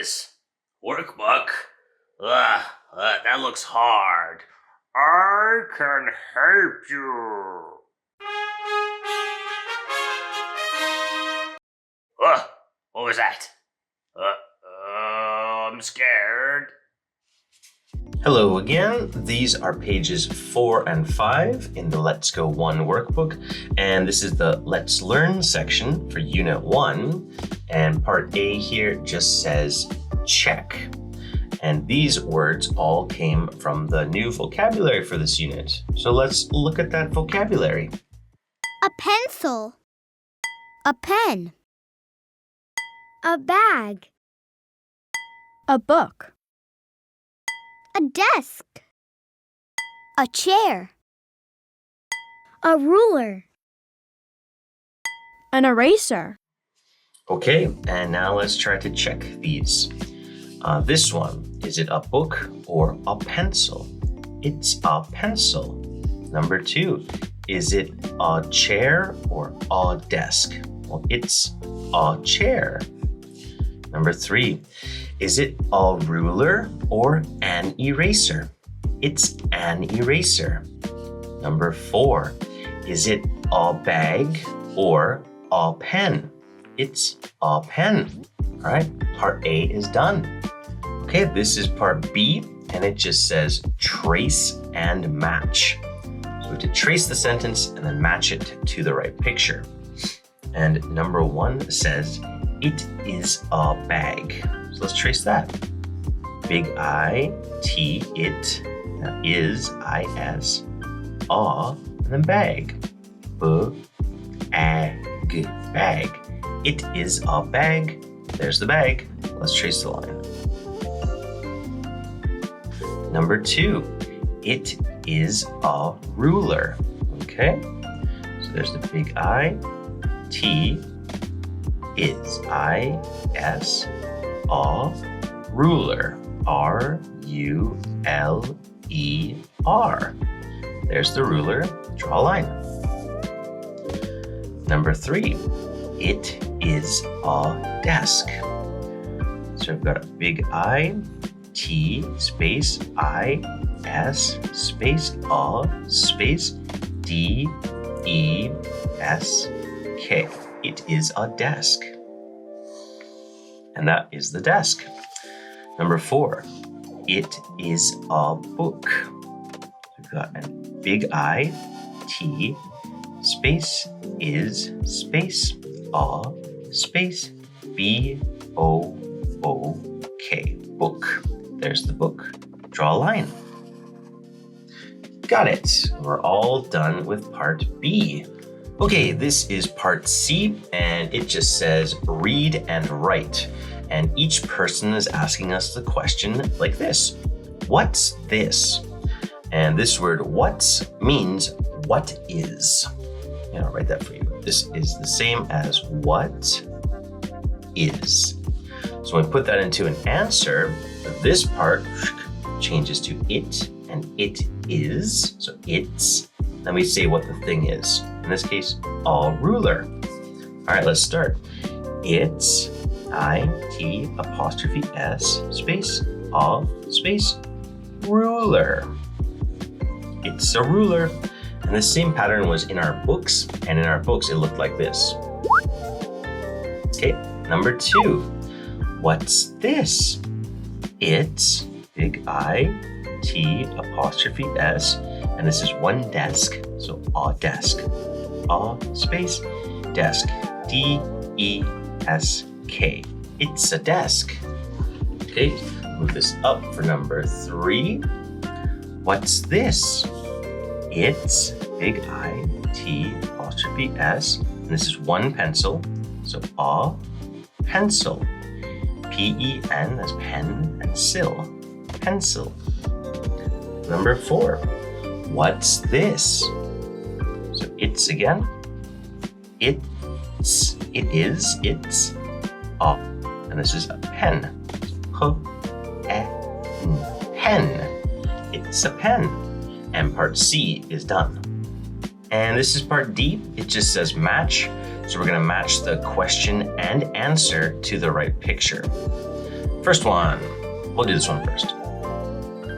this? Workbook? That looks hard. I can help you. What was that? I'm scared. Hello again. These are pages 4 and 5 in the Let's Go 1 workbook, and this is the Let's Learn section for Unit 1, and Part A here just says check. And these words all came from the new vocabulary for this unit. So let's look at that vocabulary. A pencil. A pen. A bag. A book. A desk. A chair. A ruler. An eraser. Okay, and now let's try to check these. This one, is it a book or a pencil? It's a pencil. Number 2, is it a chair or a desk? Well, it's a chair. Number 3, is it a ruler or an eraser? It's an eraser. Number 4, is it a bag or a pen? It's a pen. All right, part A is done. Okay, this is part B, and it just says trace and match. So we have to trace the sentence and then match it to the right picture. And number 1 says, it is a bag. So let's trace that. Big I, T, it, is, I-S, a, and then bag. B-A-G, bag. It is a bag. There's the bag. Let's trace the line. Number 2, it is a ruler. Okay, so there's the big I, T, is, I-S, a, ruler, R-U-L-E-R. There's the ruler, draw a line. Number 3, it is a desk. So I've got a big I, T, space, I, S, space, A, space, D, E, S, K. It is a desk. And that is the desk. Number 4, it is a book. We've got a big I, T, space, is, space, A, space, B-O-O-K, book. There's the book. Draw a line. Got it. We're all done with part B. Okay, this is part C, and it just says read and write. And each person is asking us the question like this. What's this? And this word what means what is. And I'll write that for you. This is the same as what is. So when we put that into an answer, this part changes to it, and it is. So it's, then we say what the thing is. In this case, a ruler. All right, let's start. It's I-T apostrophe S space a space ruler. It's a ruler. And the same pattern was in our books, and in our books it looked like this. Okay, number 2. What's this? It's big I, T apostrophe S, and this is one desk, so a desk. A space desk, D-E-S-K. It's a desk. Okay, move this up for number 3. What's this? It's big I, T apostrophe S, and this is one pencil, so a pencil. P-E-N, that's pen, and sil, pencil. Number 4, what's this? So it's again, it's a, and this is a pen. Pen. It's a pen. And part C is done. And this is part D. It just says match. So we're going to match the question and answer to the right picture. First one. We'll do this one first.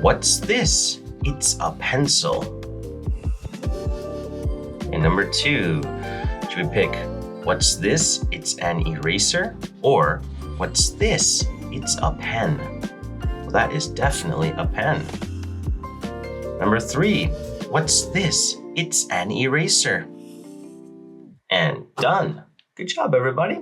What's this? It's a pencil. And number 2, should we pick what's this? It's an eraser. Or what's this? It's a pen. Well, that is definitely a pen. Number 3, what's this? It's an eraser. And done. Good job, everybody.